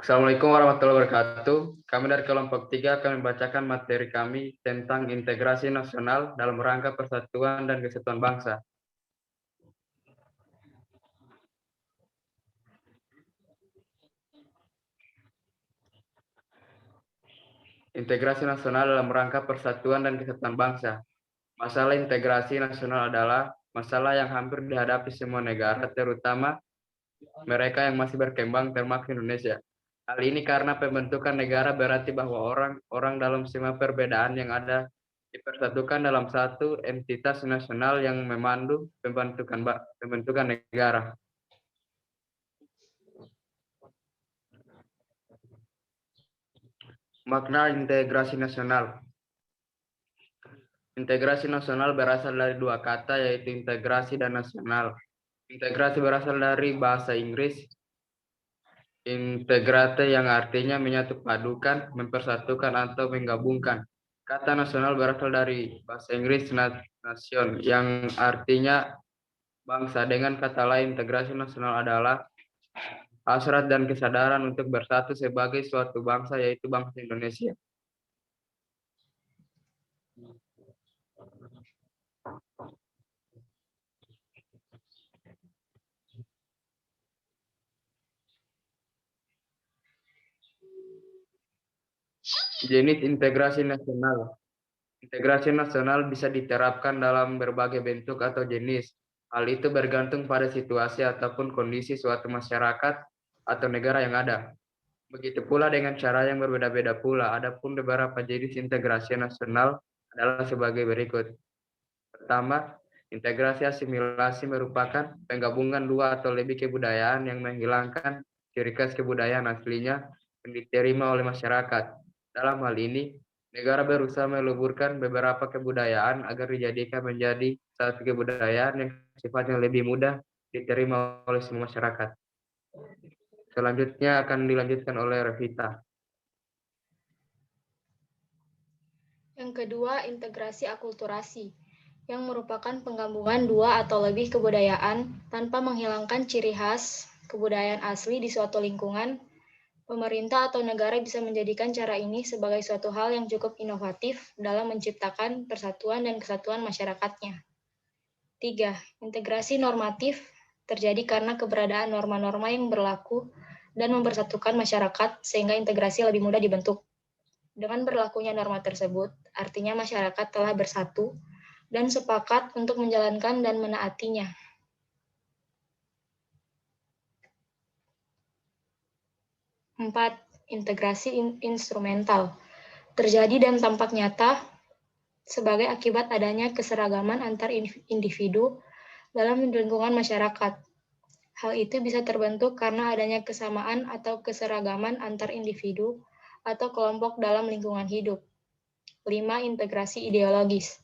Assalamualaikum warahmatullahi wabarakatuh. Kami dari kelompok 3 akan membacakan materi kami tentang integrasi nasional dalam rangka persatuan dan kesatuan bangsa. Integrasi nasional dalam rangka persatuan dan kesatuan bangsa. Masalah integrasi nasional adalah masalah yang hampir dihadapi semua negara, terutama mereka yang masih berkembang termasuk Indonesia. Hal ini karena pembentukan negara berarti bahwa orang dalam semua perbedaan yang ada dipersatukan dalam satu entitas nasional yang memandu pembentukan negara. Makna integrasi nasional. Integrasi nasional berasal dari dua kata, yaitu integrasi dan nasional. Integrasi berasal dari bahasa Inggris integrate yang artinya menyatu padukan, mempersatukan atau menggabungkan. Kata nasional berasal dari bahasa Inggris nation yang artinya bangsa. Dengan kata lain, integrasi nasional adalah hasrat dan kesadaran untuk bersatu sebagai suatu bangsa, yaitu bangsa Indonesia. Jenis integrasi nasional. Integrasi nasional bisa diterapkan dalam berbagai bentuk atau jenis. Hal itu bergantung pada situasi ataupun kondisi suatu masyarakat atau negara yang ada. Begitu pula dengan cara yang berbeda-beda pula. Adapun beberapa jenis integrasi nasional adalah sebagai berikut. Pertama, integrasi asimilasi merupakan penggabungan dua atau lebih kebudayaan yang menghilangkan ciri khas kebudayaan aslinya yang diterima oleh masyarakat. Dalam hal ini, negara berusaha meluburkan beberapa kebudayaan agar dijadikan menjadi satu kebudayaan yang sifatnya lebih mudah diterima oleh semua masyarakat. Selanjutnya akan dilanjutkan oleh Revita. Yang kedua, integrasi akulturasi, yang merupakan penggabungan dua atau lebih kebudayaan tanpa menghilangkan ciri khas kebudayaan asli di suatu lingkungan. Pemerintah atau negara bisa menjadikan cara ini sebagai suatu hal yang cukup inovatif dalam menciptakan persatuan dan kesatuan masyarakatnya. 3. Integrasi normatif terjadi karena keberadaan norma-norma yang berlaku dan mempersatukan masyarakat sehingga integrasi lebih mudah dibentuk. Dengan berlakunya norma tersebut, artinya masyarakat telah bersatu dan sepakat untuk menjalankan dan menaatinya. 4. Integrasi instrumental terjadi dan tampak nyata sebagai akibat adanya keseragaman antar individu dalam lingkungan masyarakat. Hal itu bisa terbentuk karena adanya kesamaan atau keseragaman antar individu atau kelompok dalam lingkungan hidup. 5. Integrasi ideologis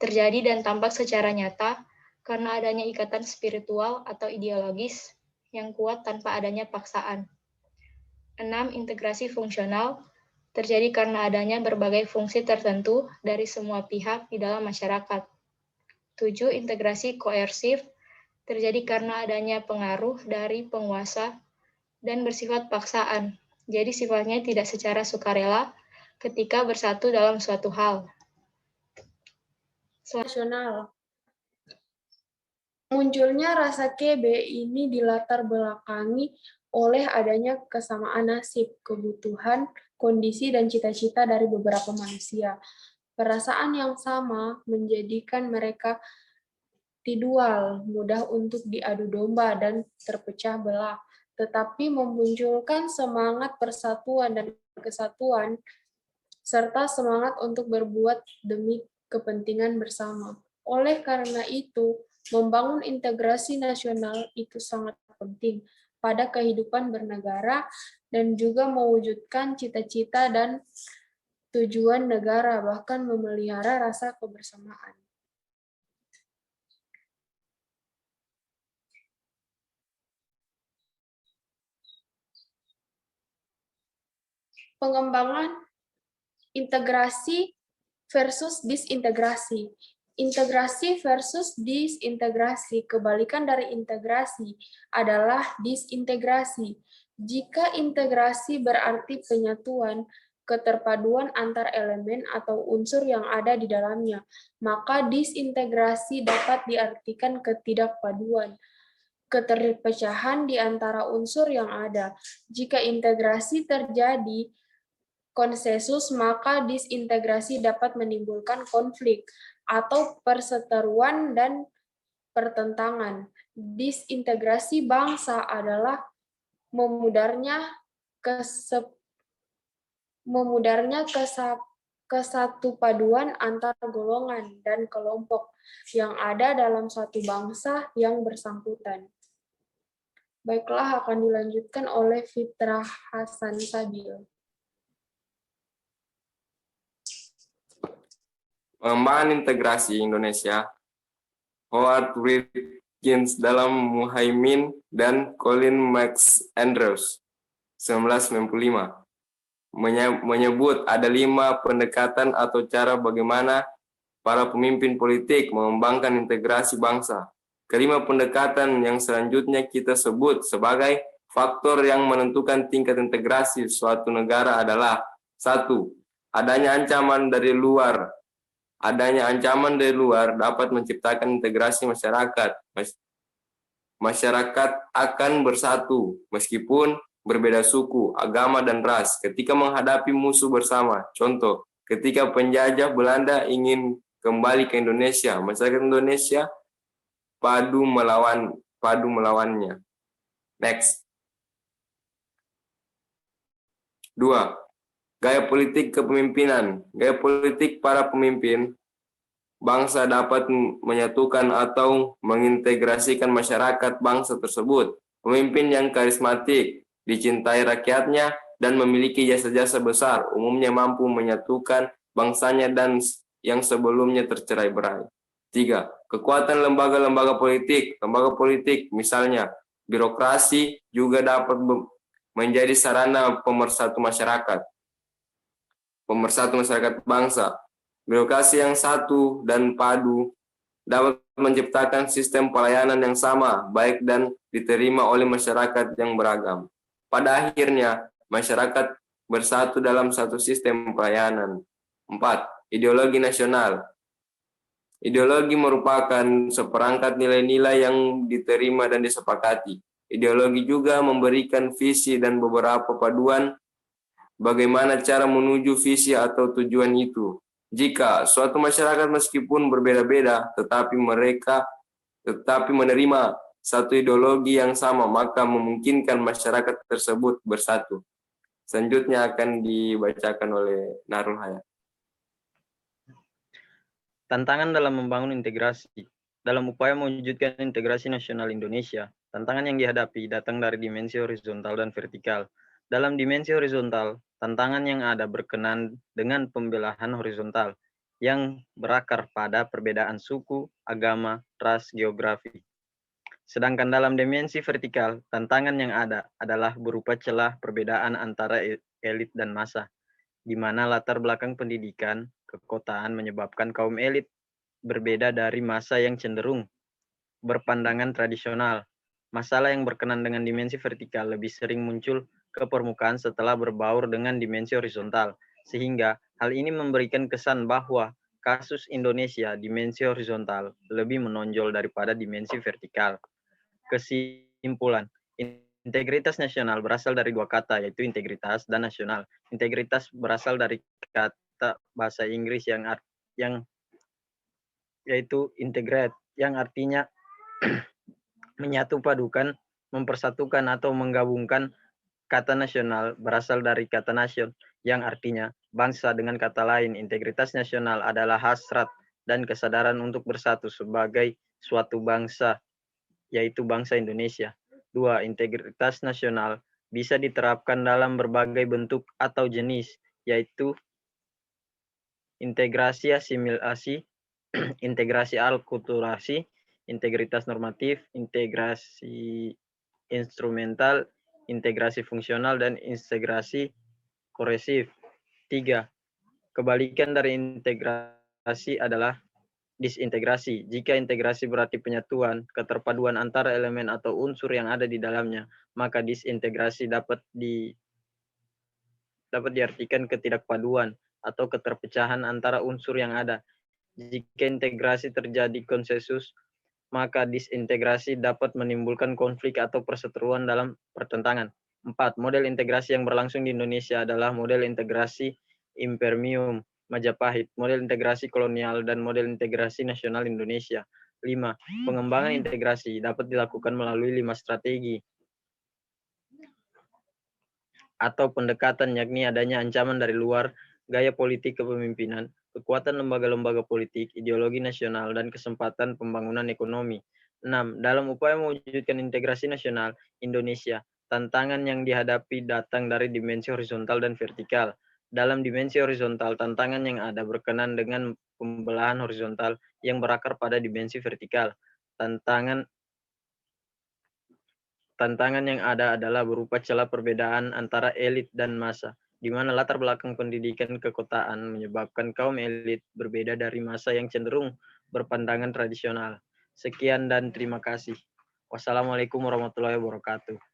terjadi dan tampak secara nyata karena adanya ikatan spiritual atau ideologis yang kuat tanpa adanya paksaan. 6. Integrasi fungsional terjadi karena adanya berbagai fungsi tertentu dari semua pihak di dalam masyarakat. 7. Integrasi koersif terjadi karena adanya pengaruh dari penguasa dan bersifat paksaan, jadi sifatnya tidak secara sukarela ketika bersatu dalam suatu hal. Nasional. Munculnya rasa KB ini dilatar belakangi oleh adanya kesamaan nasib, kebutuhan, kondisi, dan cita-cita dari beberapa manusia. Perasaan yang sama menjadikan mereka tidual, mudah untuk diadu domba dan terpecah belah, tetapi memunculkan semangat persatuan dan kesatuan, serta semangat untuk berbuat demi kepentingan bersama. Oleh karena itu, membangun integrasi nasional itu sangat penting pada kehidupan bernegara dan juga mewujudkan cita-cita dan tujuan negara, bahkan memelihara rasa kebersamaan. Pengembangan integrasi versus disintegrasi. Integrasi versus disintegrasi, kebalikan dari integrasi adalah disintegrasi. Jika integrasi berarti penyatuan, keterpaduan antar elemen atau unsur yang ada di dalamnya, maka disintegrasi dapat diartikan ketidakpaduan, keterpecahan di antara unsur yang ada. Jika integrasi terjadi konsensus, maka disintegrasi dapat menimbulkan konflik atau perseteruan dan pertentangan. Disintegrasi bangsa adalah memudarnya kesatupaduan antar golongan dan kelompok yang ada dalam suatu bangsa yang bersangkutan. Baiklah, akan dilanjutkan oleh Fitrah Hasan Sabil. Pengembangan integrasi Indonesia, Howard Wilkins dalam Muhaimin dan Colin Max Andrews 1995 menyebut ada 5 pendekatan atau cara bagaimana para pemimpin politik mengembangkan integrasi bangsa. Kelima pendekatan yang selanjutnya kita sebut sebagai faktor yang menentukan tingkat integrasi suatu negara adalah: 1. Adanya ancaman dari luar. Adanya ancaman dari luar dapat menciptakan integrasi masyarakat. Masyarakat akan bersatu meskipun berbeda suku, agama, dan ras ketika menghadapi musuh bersama. Contoh, ketika penjajah Belanda ingin kembali ke Indonesia, masyarakat Indonesia padu melawannya. Next. 2. Gaya politik kepemimpinan. Gaya politik para pemimpin bangsa dapat menyatukan atau mengintegrasikan masyarakat bangsa tersebut. Pemimpin yang karismatik, dicintai rakyatnya, dan memiliki jasa-jasa besar, umumnya mampu menyatukan bangsanya dan yang sebelumnya tercerai-berai. 3. Kekuatan lembaga-lembaga politik. Lembaga politik, misalnya birokrasi, juga dapat menjadi sarana pemersatu masyarakat bangsa. Birokrasi yang satu dan padu dapat menciptakan sistem pelayanan yang sama, baik dan diterima oleh masyarakat yang beragam. Pada akhirnya, masyarakat bersatu dalam satu sistem pelayanan. 4. Ideologi nasional. Ideologi merupakan seperangkat nilai-nilai yang diterima dan disepakati. Ideologi juga memberikan visi dan beberapa paduan bagaimana cara menuju visi atau tujuan itu. Jika suatu masyarakat meskipun berbeda-beda, tetapi menerima satu ideologi yang sama, maka memungkinkan masyarakat tersebut bersatu. Selanjutnya akan dibacakan oleh Narul Hayat. Tantangan dalam membangun integrasi. Dalam upaya mewujudkan integrasi nasional Indonesia, tantangan yang dihadapi datang dari dimensi horizontal dan vertikal. Dalam dimensi horizontal, tantangan yang ada berkenaan dengan pembelahan horizontal yang berakar pada perbedaan suku, agama, ras, geografi. Sedangkan dalam dimensi vertikal, tantangan yang ada adalah berupa celah perbedaan antara elit dan massa, di mana latar belakang pendidikan, kekotaan menyebabkan kaum elit berbeda dari massa yang cenderung berpandangan tradisional. Masalah yang berkenaan dengan dimensi vertikal lebih sering muncul ke permukaan setelah berbaur dengan dimensi horizontal, sehingga hal ini memberikan kesan bahwa kasus Indonesia dimensi horizontal lebih menonjol daripada dimensi vertikal. Kesimpulan, integritas nasional berasal dari 2 kata, yaitu integritas dan nasional. Integritas berasal dari kata bahasa Inggris yang yaitu integrate, yang artinya menyatu padukan, mempersatukan atau menggabungkan. Kata nasional berasal dari kata nation, yang artinya bangsa. Dengan kata lain, integritas nasional adalah hasrat dan kesadaran untuk bersatu sebagai suatu bangsa, yaitu bangsa Indonesia. 2. Integritas nasional bisa diterapkan dalam berbagai bentuk atau jenis, yaitu integrasi asimilasi, integrasi alkulturasi, integritas normatif, integrasi instrumental, integrasi fungsional, dan integrasi koresif. 3. Kebalikan dari integrasi adalah Disintegrasi. Jika integrasi berarti penyatuan, keterpaduan antara elemen atau unsur yang ada di dalamnya, maka disintegrasi dapat diartikan ketidakpaduan atau keterpecahan antara unsur yang ada. Jika integrasi terjadi konsensus, maka disintegrasi dapat menimbulkan konflik atau perseteruan dalam pertentangan. 4. Model integrasi yang berlangsung di Indonesia adalah model integrasi Imperium Majapahit, model integrasi kolonial, dan model integrasi nasional Indonesia. 5. Pengembangan integrasi dapat dilakukan melalui 5 strategi atau pendekatan, yakni adanya ancaman dari luar, gaya politik kepemimpinan, kekuatan lembaga-lembaga politik, ideologi nasional, dan kesempatan pembangunan ekonomi. 6. Dalam upaya mewujudkan integrasi nasional Indonesia, tantangan yang dihadapi datang dari dimensi horizontal dan vertikal. Dalam dimensi horizontal, tantangan yang ada berkenaan dengan pembelahan horizontal yang berakar pada dimensi vertikal. Tantangan yang ada adalah berupa celah perbedaan antara elit dan massa, di mana latar belakang pendidikan kekotaan menyebabkan kaum elit berbeda dari massa yang cenderung berpandangan tradisional. Sekian dan terima kasih. Wassalamualaikum warahmatullahi wabarakatuh.